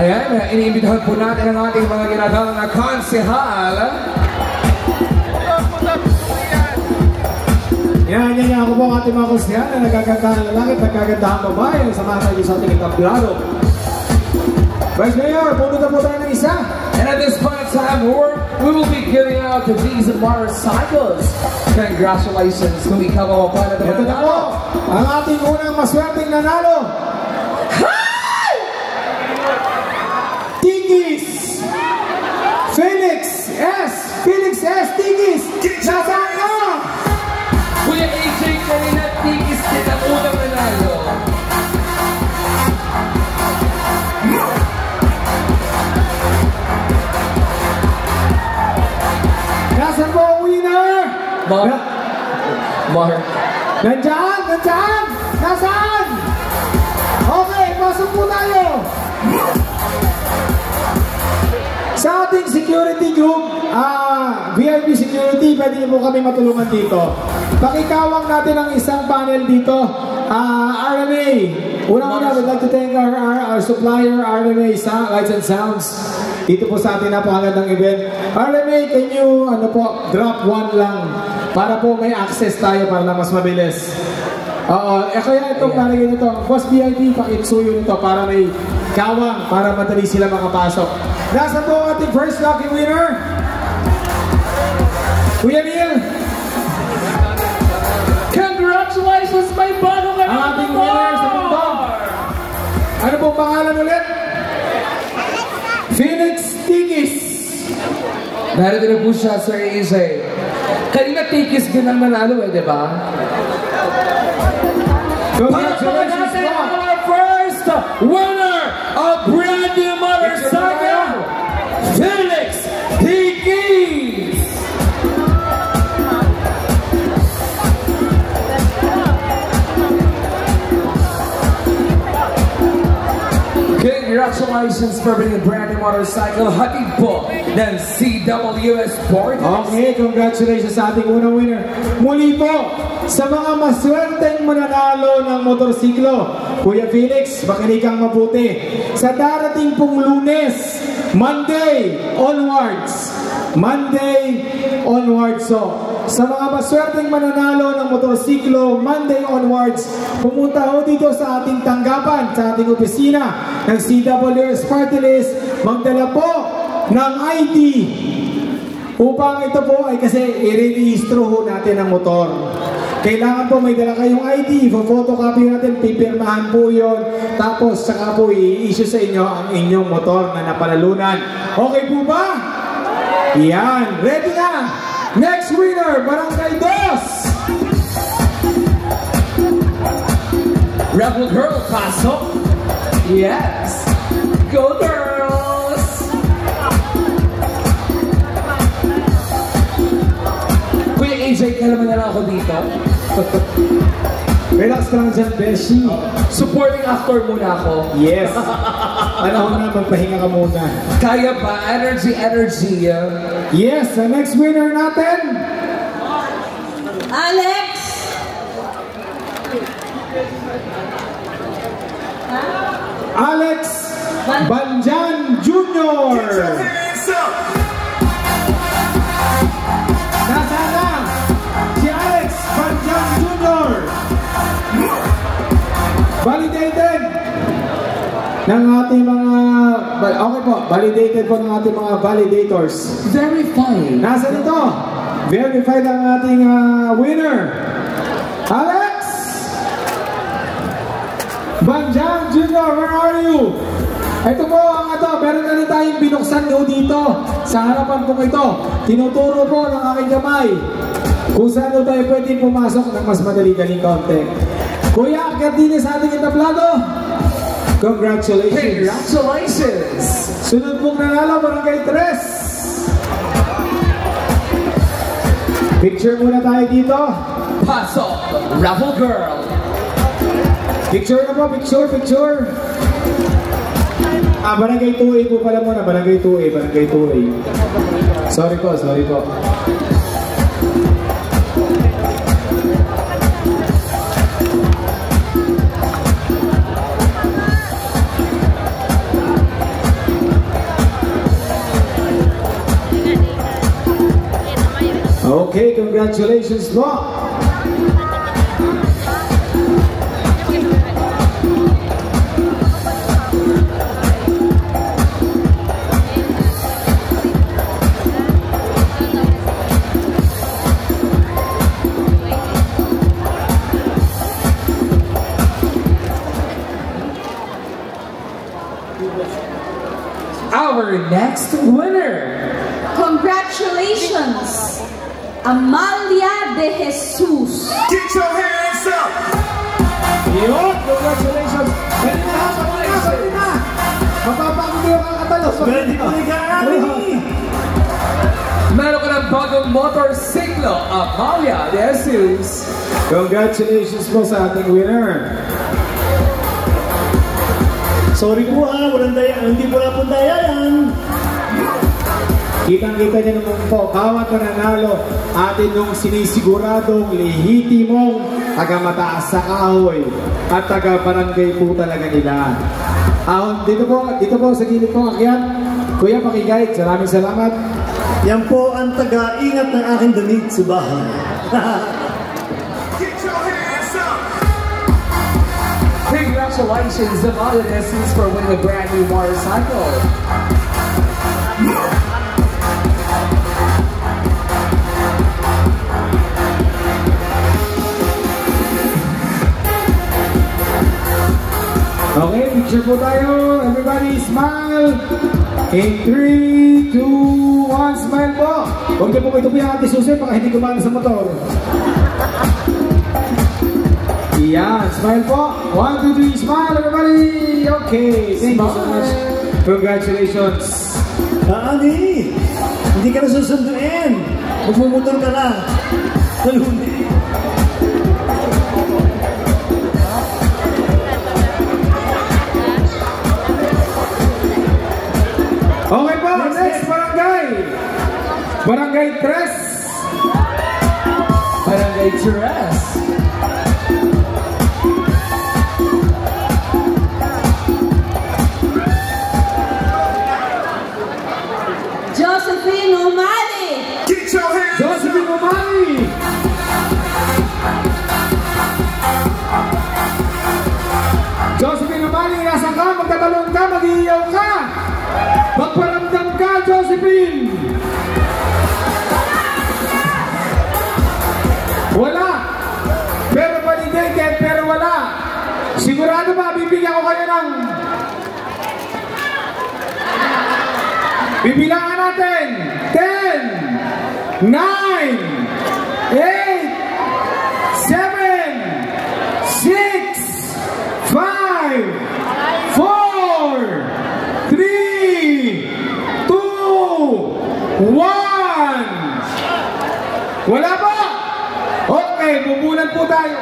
Ayan, iniimbitahan po natin ang ating mga ginagawa na konsehal. Yan ako po ang ating mga konsehal na nagkagandahan lalaki at nagkagandahan babae sa mga tayo sa ating entablado. Vice Mayor, puno na po tayo ng isa. And at this point of time, we will be giving out to these motorcycles. Congratulations kung ikaw ang mapala Ito na po, ang ating unang maswerteng nanalo. Tigis! Felix S. Tigis! Nasaan ka? Kuya AJ kanina, Tigis din ang unang nanalo. Nasaan po ang winner? Mark. Nandyan! Nasaan? Okay, pasok po tayo! Sa ating security group, VIP security, pwede niyo po kami matulungan dito. Pakikawang natin ang isang panel dito. RMA. Una-una, we'd like to thank our supplier, RMA Lights and Sounds. Dito po sa ating napakagandang event. RMA, can you, drop one lang para po may access tayo para na mas mabilis. Kaya itong palagay nito, Boss VIP, pakitsuyo nito para may kawang, para madali sila makapasok. Nasa po ang ating first lucky winner? Kuya Neil! Congratulations, my bagong ang ating winner sa mundo. Ano pong pangalan ulit? Felix Tigis. Narito na po siya, Sir AJ. Kanina Tigis din ang nanalo di ba? Congratulations po! Our first winner of brand new motorcycle, Felix Tigis! Congratulations for being a brand new motorcycle. Hatid po ng CWS Sport. Okay, congratulations sa ating unang winner. Muli po, sa mga maswerteng mananalo ng motorsiklo, Kuya Felix, makinig kang mabuti. Sa darating pong Lunes, Monday onwards. So, sa mga maswerteng mananalo ng motorsiklo, Monday onwards, pumunta ho dito sa ating tanggapan, sa ating opisina ng CWS Party List, magdala po ng ID upang ito po ay kasi i-rehistro ho natin ang motor. Kailangan po may dala kayong ID, photocopy natin, pipirmahan po yun, tapos saka po i-issue sa inyo ang inyong motor na napanalunan. Okay po ba? Yan, ready na! Next winner, Barangay Dos! Rebel Girl, pasok! Yes! Go girls! Kuya AJ, kailan na lang ako dito? Relax ka lang dyan, Beshi. Supporting actor muna ako. Yes. Panahon na, magpahinga ka muna. Kaya ba? Energy. Yes, the next winner natin. Alex! Alex Banjan Jr. Nasaan na? Si Alex Banjan Jr. Validated ng ating mga validated po ng ating mga validators. Verified. Nasaan ito? Verified ang ating winner. Alex Banjan Jr., where are you? Ito po ang meron na rin tayong binuksan nyo dito sa harapan po ito. Tinuturo po ng aking kamay kung saan tayo pwede pumasok ng mas madali-daling konti. Kuya, akyat din sa ating entablado. Congratulations! Sunod pong nanalo, Barangay 3. Picture muna tayo dito. Pasok, Rebel Girl. Picture na po, picture. Barangay 2A po pala muna, Barangay 2A. Sorry po. Okay, congratulations po. Our next winner. Congratulations, Amalia de Jesus. Get your hands up! Yun, congratulations. Pwede na, pwede na. Mapapakagay ang kakatalo. Pwede ka, Annie! Meron ka ng bagong motorsiklo, Amalia de Jesus. Congratulations po sa ating winner. Sorry po walang daya, hindi po na po daya yan. Kitang-kita niyo naman po, bawat nanalo atin nung sinisiguradong lehitimong taga-mataas sa kahoy at taga-barangay po talaga nila. Dito po sa gilid po, akyat. Kuya, pakiguide. Salamat. Yan po ang taga-ingat ng aking damit sa bahay. Congratulations, Amalia de Jesus, for winning a brand new motorcycle. Okay, picture po tayo. Everybody smile. In 3, 2, 1, smile po. Huwag niyo po ito po yung Ate Susie, baka hindi gumana sa motor. Yan, smile po. 1, 2, 3, smile everybody. Okay, thank you so much. Congratulations. Ani, hindi ka na susunduin. Magmumotor ka na. Hindi. Okay po, next barangay. Barangay Tres. Barangay Tres. Josephine Umali. Get your hands up! Josephine Umali. Josephine Umali, nasa ka, magtatalon ka, mag-iiyaw ka. Magparamdam ka, Josephine. Wala. Pero validated, pero wala. Sigurado ba, bibigyan ko kayo ng... Bibilangan natin. 10, 9, 8, 7, 6, 5, 4, 3, 2, 1. Wala ba? Okay, bubulan po tayo.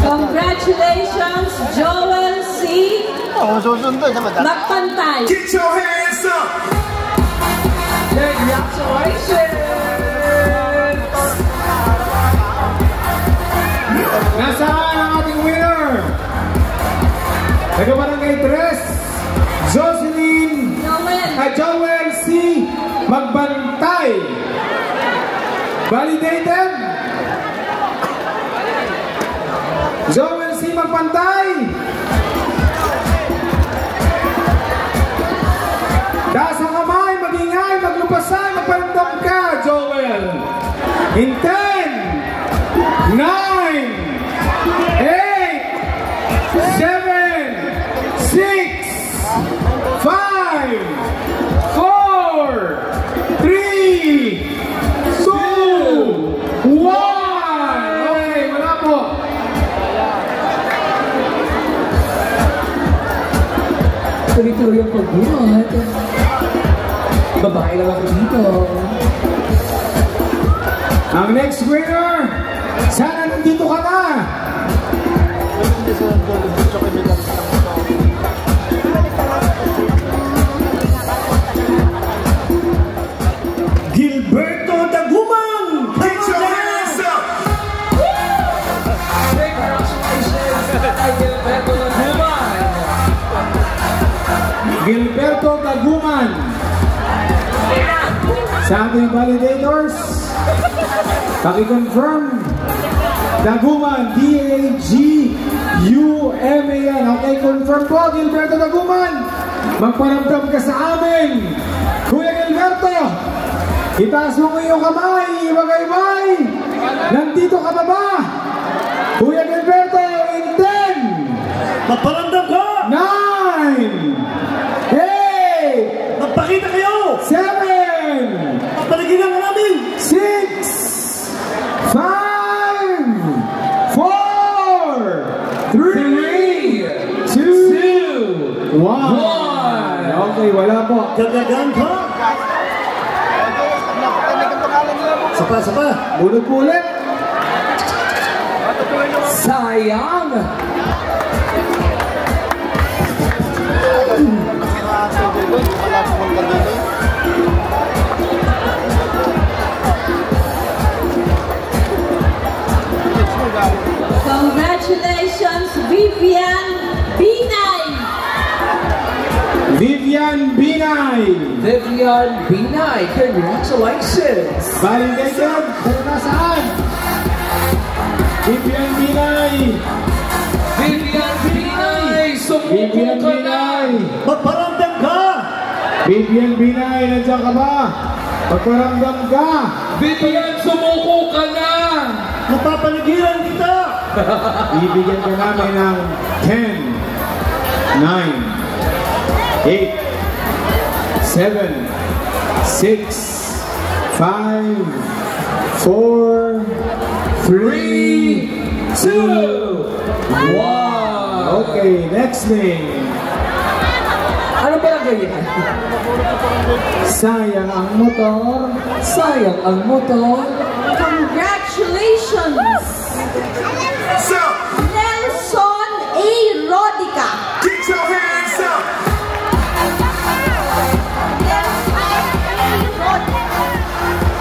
Congratulations, Joel C. Magpantay. Get your hands up! Congratulations! Nasaan ang ating winner? Taga-barangay Tres, Joel C. Magbantay. Validated? Joel C. Magbantay. Taas ang kamay, magingay, maglupasay, magparamdam ka, Joel. In 10, 9, 8, 7, 6, 5, 4, 3, 2, 1. Okay, wala po. Tuloy-tuloy yung pagbuhat. Babae lang ako dito. Ang next winner, sana nandito ka na. Gilberto Daguman! Congratulations! Gilberto Daguman! Gilberto Daguman. Sa ating validators, paki-confirm. Daguman, D-A-G-U-M-A-N. Okay, confirm po, Gilberto Daguman. Magparamdam ka sa amin. Kuya Gilberto, itaas mo mo iyong kamay, ibagay-bay. Nandito ka ba ba? Kuya Gilberto, in 10, Magparamdam ka! 9, 8, Magpakita kayo! 7, Paligilan ka namin! 6, 5, 4, 3, 2, 1. Okay, wala po. Gagagaan ka! Sapa! Bunod po ulit. Sayang! Congratulations, Vivian Binay. Vivian Binay. Vivian Binay, congratulations! Validated. Pero nasaan? Vivian Binay. Vivian Binay, sumuko Vivian ka na! Binay. Magparamdam ka! Vivian Binay, nandiyan ka ba? Pagparamdam ka. Vivian, sumuko ka na! Mapapaligiran kita! Ibigyan ka namin ng 10, 9, 8, 7, 6, 5, 4, 3, 2, 1. Okay, next name. Ano ba ang ganyan? Sayang ang motor. Sayang ang motor. Congratulations, Nelson A. Rodica. Get your hands up!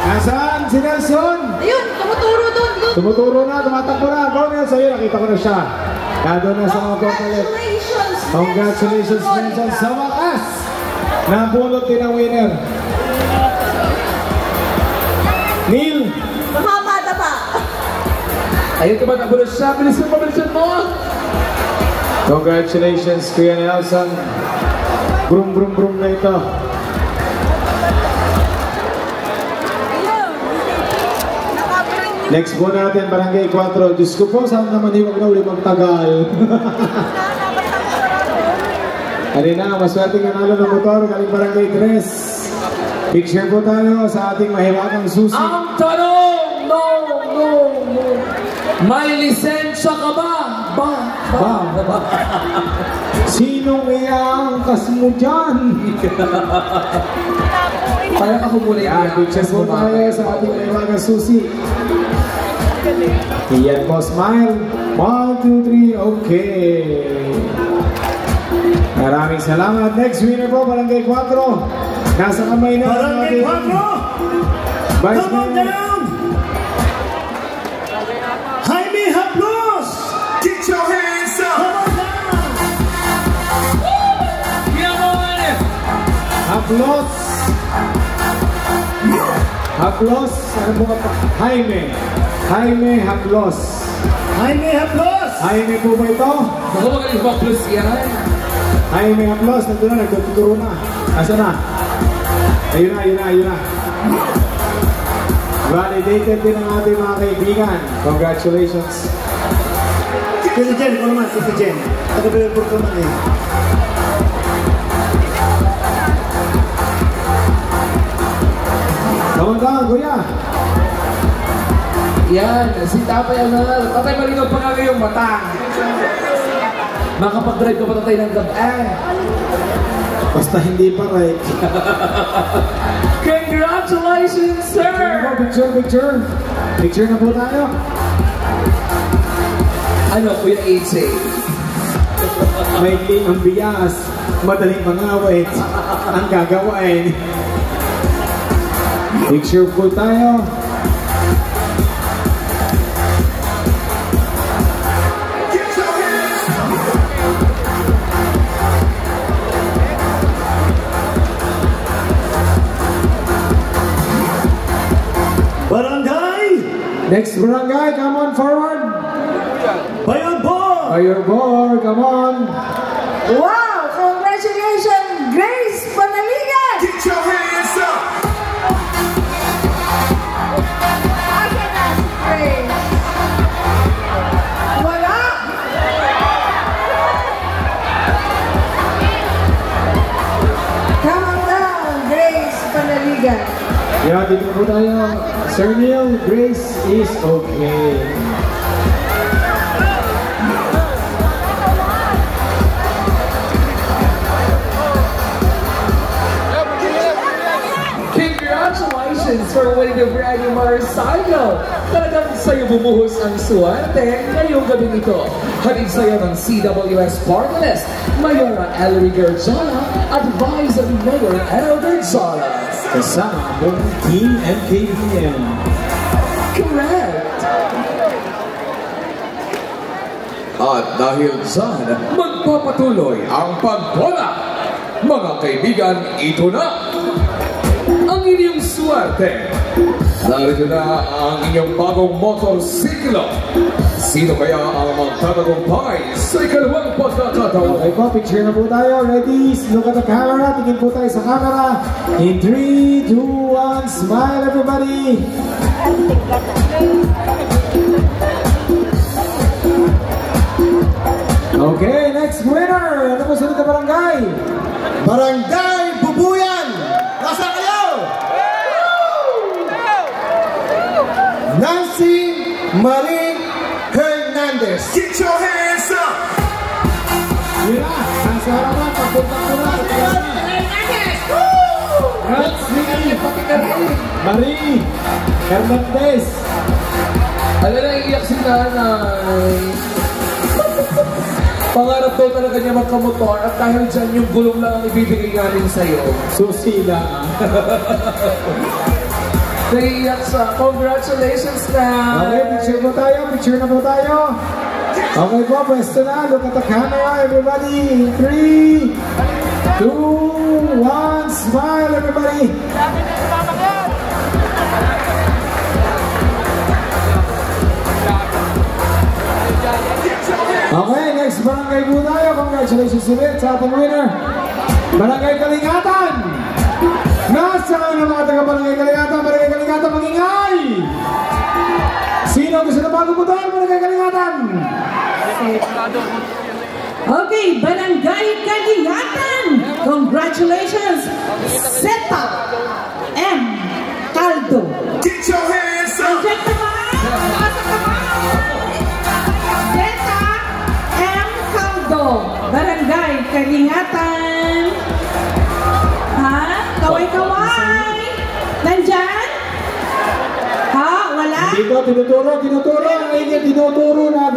Nasaan si Nelson? Ayun, tumuturo doon. Tumuturo na, tumatakbo na. Go Nelson, yun, nakita ko na siya. Kado na sa mga portalet. Congratulations, Congratulations Nelson sa wakas. Nabulot din ang winner. Neil, Mahamada pa. Ayun, tumatakbo na siya. Bilisan mo! congratulations Kuya Nelson. Brum brum brum na ito. Next po natin, Barangay 4. Diyos ko po, saan naman hiwag na uli magtagal. Kanina, maswerteng nanalo ng motor, galing Barangay 3. Picture po tayo sa ating mahiwagang susi. Ang tanong! No! May lisensya ka ba? Ba? Sinong iangkas mo dyan? Parang ako muna Yan, picture po tayo sa ating mahiwagang susi. Iyan po, smile. 1, 2, 3, okay. Maraming salamat. Next winner po, Barangay 4. Nasa kamay na Barangay 4! Vice Come on Mayor. down! Jaime Haplos! Get your hands up! Come on down! Yaman! Haplos. Ano po ka pa? Jaime Haplos. Jaime Haplos! Jaime po ba ito? Baka magaling ba plus yan? Jaime Haplos. Nandun na, nagtuturo na. Asa na? Ayun na. Validated din ang ating mga kaibigan. Congratulations. Tita Jen, ikaw naman, Tita Jen. Taga-Bellport ko naman eh. Come on down, kuya. Yan, si Tatay Anal. Tatay, malinaw pa nga yung mata. Makapag-drive ka pa tatay ng gabi. Basta hindi pa right. Congratulations, sir! Picture. Picture na po tayo. Ano, Kuya AJ? May ang bias, madaling mangawit, ang gagawain. Picture po tayo. Barangay! Next barangay, come on forward. Bayambor! Bayambor, come on. Wow! Congratulations, Grace Panaligan! Get your hands up! Grace. Wala! Come on down, Grace Panaligan. Yeah, dito po tayo. Sir Neil, Grace is okay. Congratulations for winning the brand new motorcycle! Talagang sa'yo bumuhos ang swerte ngayong gabing ito. Hatid sa'yo ng CWS Party List, Mayora Ellery Garzola at Vice Mayor Ero Garzola. Kasama ang Team MKBM. Correct! At dahil dyan, magpapatuloy ang pagbola. Mga kaibigan, ito na ang inyong swerte. Narito na ang inyong bagong motorsiklo. Sino kaya ang magtatagumpay sa ikalawang pagkakataon? Okay po, picture na po tayo. Ready? Look at the camera. Tingin po tayo sa camera. In 3, 2, 1, smile everybody. Okay, next winner. Ano po sunod na barangay? Barangay Bubuyan! Nasa kayo? Nancy Marie Hernandez. Get your hands up! Mira, nasa harapan. Pagpunta ko na. Marie Hernandez. Alam na, iiyak si nanay. Pangarap daw talaga niya magkamotor at dahil dyan yung gulong lang ang ibibigay namin sa'yo. Susila. Naiiyak sa congratulations na! Okay, picture po tayo. Picture na po tayo. Okay po, pwesto na. Look at the camera, everybody. 3, 2, 1, smile everybody. Okay, next barangay po tayo. Congratulations ulit sa ating winner. Barangay Kalingatan. Nasaan ang mga taga-barangay Kalingatan? Barangay Kalingatan, mag-ingay! Sino gusto na bago mo doon? Barangay Kalingatan. Okay, Barangay Kalingatan! Congratulations, Zeta M. Caldo. Get your hands up! Check the Zeta M. Caldo. Barangay Kalingatan. Ha? Kaway-kaway! Nandyan? Ha? Wala? Dito, tinuturo. Ngayon, tinuturo na.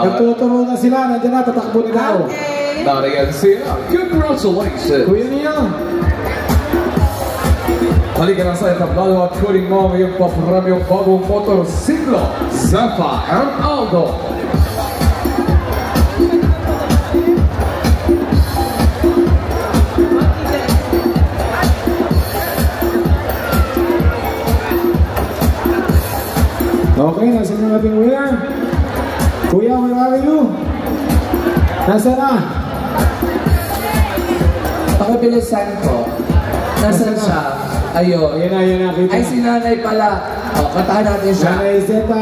Nagtuturo na sila. Nandiyan na, tatakbo na daw. Okay. Nariyan sila. Congratulations! Kuya niya. Halika na sa etablado at kunin mo ang iyong paparamyong bagong motorsiklo, Zephyr M. Aldo. Okay, nasa na ating winner? Kuya, where are you? Nasa na? Pakibilisan ko. Nasaan siya? Ayun. Ayan na, kita. Ay, si nanay pala. O, katahan natin siya. Nanay Zeta.